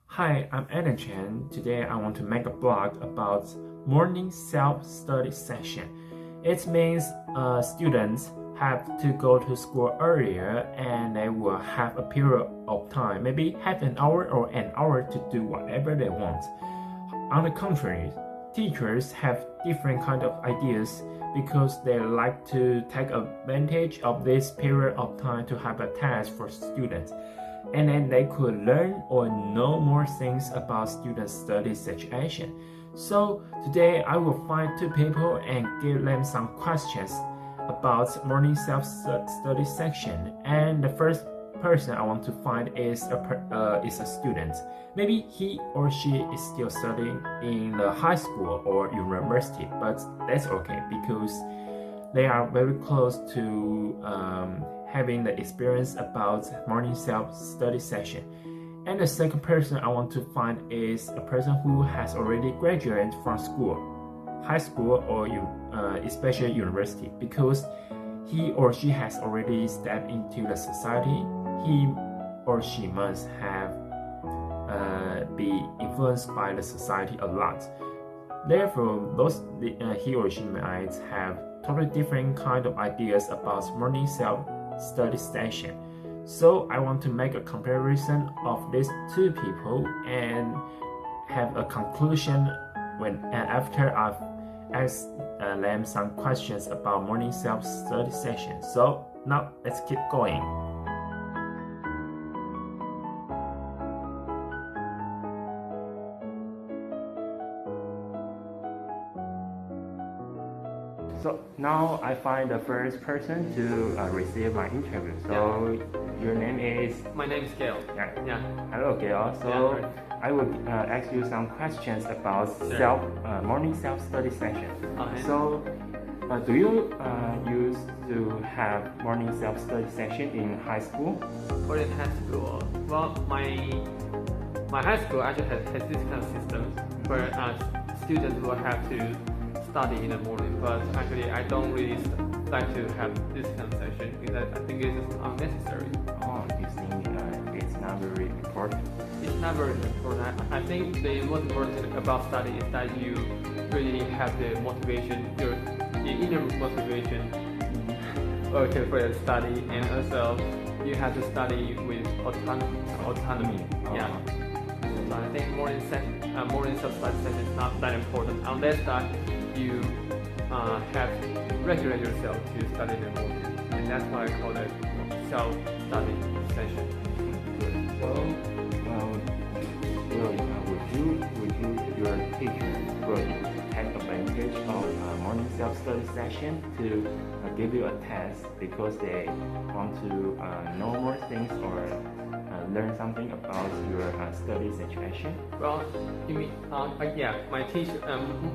Hi, I'm Anna Chen. Today I want to make a blog about morning self-study session. It means students have to go to school earlier and they will have a period of time, maybe half an hour or an hour to do whatever they want. On the contrary, teachers have different kind of ideas because they like to take advantage of this period of time to have a test for students, and then they could learn or know more things about student study situation. So today I will find two people and give them some questions about morning self-study section. And the first person I want to find is a student. Maybe he or she is still studying in the high school or university, but that's okay because they are very close to having the experience about morning self-study session. And the second person I want to find is a person who has already graduated from school, high school or especially university, because he or she has already stepped into the society. He or she must have be influenced by the society a lot. Therefore, he or she might have totally different kind of ideas about morning self-study session. So I want to make a comparison of these two people and have a conclusion after I've asked them some questions about morning self-study session. So now let's keep going. So now I find the first person to receive my interview. So your name is? My name is Gail. Yeah. Hello, Gail. So I will ask you some questions about morning self-study session. Okay. So do you used to have morning self-study session in high school? Or in high school? Well, my high school actually has this kind of system where students will have to study in the morning, but actually I don't really like to have this kind of session because I think it is unnecessary. Oh, you think it's not very important? It's not very important. I think the most important thing about study is that you really have the motivation, your inner motivation for the study, and also you have to study with autonomy. Yeah. So I think morning self-study session is not that important unless that you have regulate yourself to study in the morning, and that's why I call it self-study session. Would your teacher take advantage of morning self-study session to give you a test because they want to know more things or learn something about your study situation? Well, you mean, yeah, my teacher,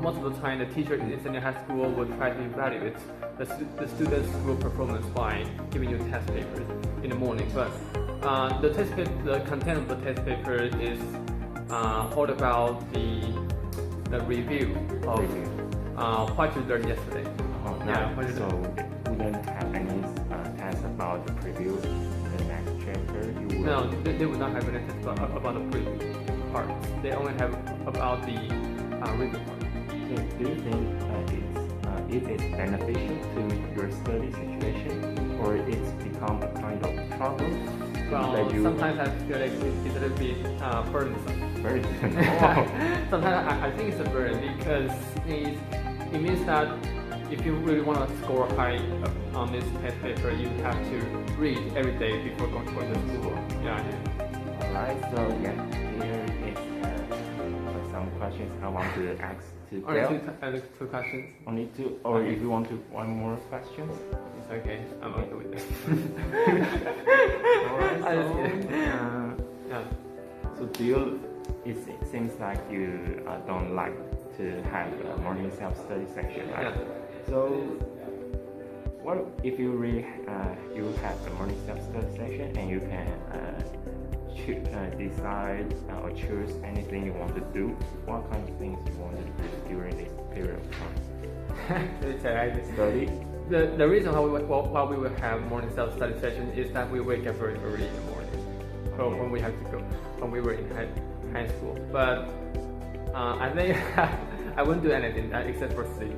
most of the time the teacher in senior high school will try to evaluate the student's school performance by giving you test papers in the morning. But the content of the test paper is all about the review of what you learned yesterday. Oh, no. Yeah, so they wouldn't have any test about the preview, the next chapter? No, they would not have any test about the preview part. They only have about the review part. So do you think it is beneficial to your study situation, or it's become a kind of trouble? Well, sometimes I feel like it's a little bit burdensome. Burdensome. Sometimes I think it's a burden because it means that if you really want to score high on this test paper, you have to read every day before going to school. Yeah. Alright, so yeah, here is some questions I want to ask to Gail. Only two questions? Only two, or okay. If you want to one more questions? It's okay, I'm okay with it. Alright, yeah. So it seems like you don't like to have a morning self-study section, right? Yeah. So, what if you really you have a morning self-study session and you can decide or choose anything you want to do? What kind of things you want to do during this period of time? Study. The reason why we will have morning self-study session is that we wake up very early in the morning. So when we have to go, when we were in high school. But I think I wouldn't do anything except for sleep.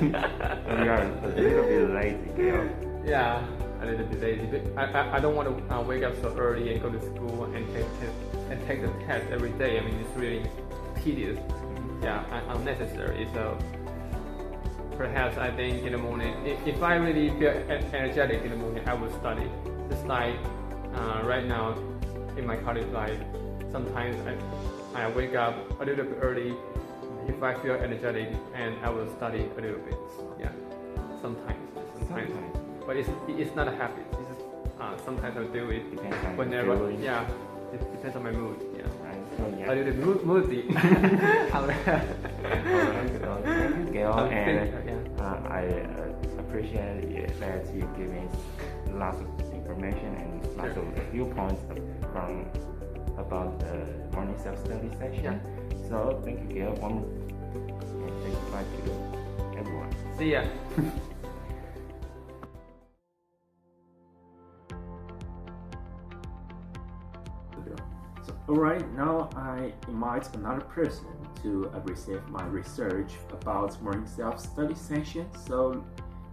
You are a little bit lazy, Gail. Yeah, a little bit lazy. But I don't want to wake up so early and go to school and take the test every day. I mean, it's really tedious. Yeah, unnecessary. So perhaps I think in the morning, if I really feel energetic in the morning, I will study. Just like right now in my college life, sometimes I wake up a little bit early if I feel energetic, and I will study a little bit. Yeah, sometimes. But it's not a habit. It's just sometimes I do it whenever. Yeah, it depends on my mood. Yeah. A little bit moody. Thank you, Gail, and I appreciate that you give me lots of information and lots of viewpoints about the morning self-study session. Yeah. So thank you, Gail, and say goodbye to everyone. See ya. Alright, now I invite another person to receive my research about morning self-study session. So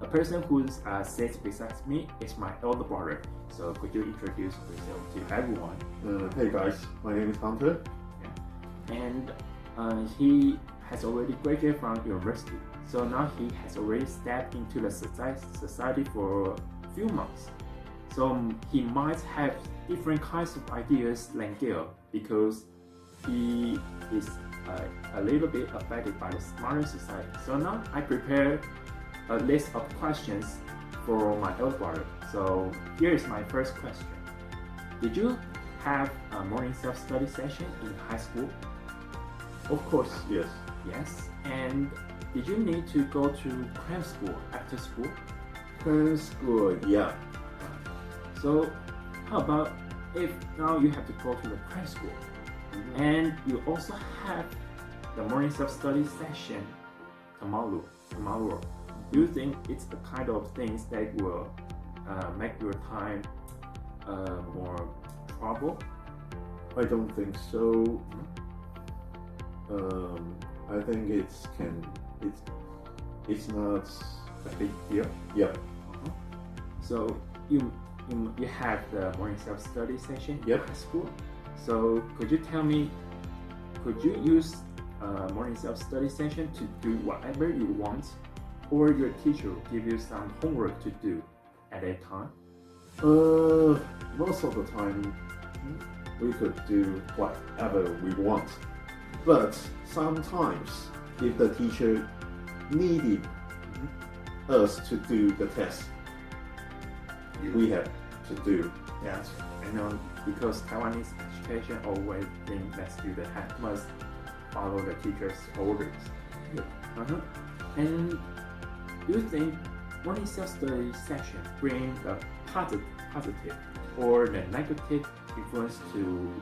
a person who sits beside me is my elder brother. So could you introduce yourself to everyone? Hey guys, my name is Hunter. Yeah. And he has already graduated from university. So now he has already stepped into the society for a few months. So he might have different kinds of ideas than Gail because he is a little bit affected by the smarter society. So now I prepare a list of questions for my elder brother. So here is my first question. Did you have a morning self-study session in high school? Of course, yes. Yes. And did you need to go to cram school after school? Cram school, yeah. So how about if now you have to go to the cram school and you also have the morning self-study session tomorrow? Do you think it's the kind of things that will make your time more trouble? I don't think so. I think it's not A big deal. Yeah. So you have the morning self-study session in Yep. high school. So could you tell me, could you use a morning self-study session to do whatever you want, or your teacher will give you some homework to do at that time? Most of the time we could do whatever we want, but sometimes if the teacher needed us to do the test, we have to do. Yes, I know, because Taiwanese education always think that students must follow the teacher's orders. Yeah. And do you think morning self-study session bring the positive or the negative influence to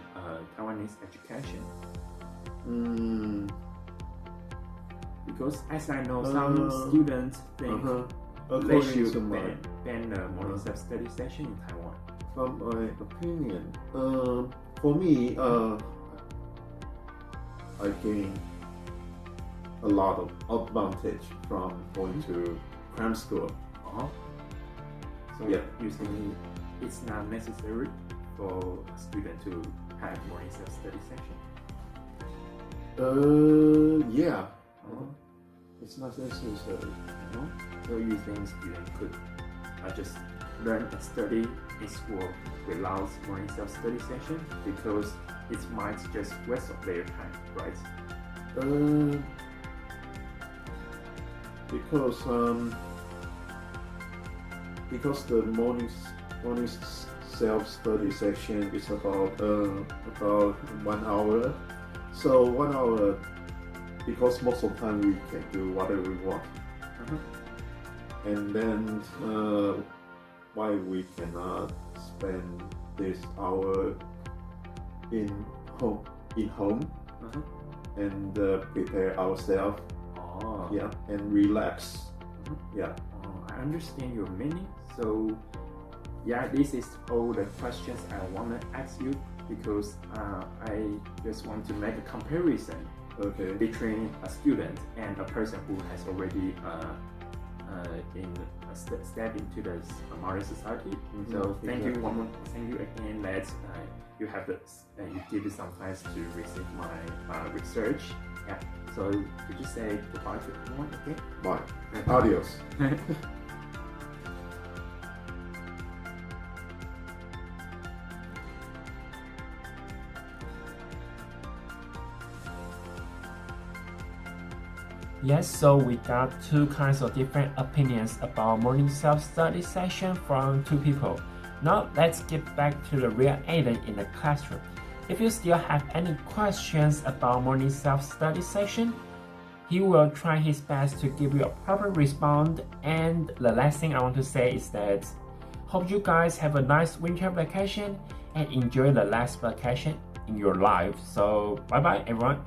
Taiwanese education? Because as I know, some students think they According should to my ban the morning self-study session in Taiwan. From my opinion, for me, I gain a lot of advantage from going to cram school. So Yeah. you think it's not necessary for a student to have morning self-study session? Yeah. It's not necessary. So you think students could just learn and study in school without morning self-study session because it might just waste of their time, right? Because the morning self-study section is about 1 hour. So 1 hour, because most of the time we can do whatever we want. And then why we cannot spend this hour in home and prepare ourselves, and relax. I understand your meaning. So this is all the questions I want to ask you because I just want to make a comparison Okay. between a student and a person who has already step into the modern society. So thank you thank you again that you have you give it some time to receive my research. Yeah. So could you say goodbye to everyone? Okay. Bye. Adios. Yes, so we got two kinds of different opinions about morning self-study session from two people. Now let's get back to the real Aiden in the classroom. If you still have any questions about morning self-study session, he will try his best to give you a proper response. And the last thing I want to say is that hope you guys have a nice winter vacation and enjoy the last vacation in your life. So bye bye everyone.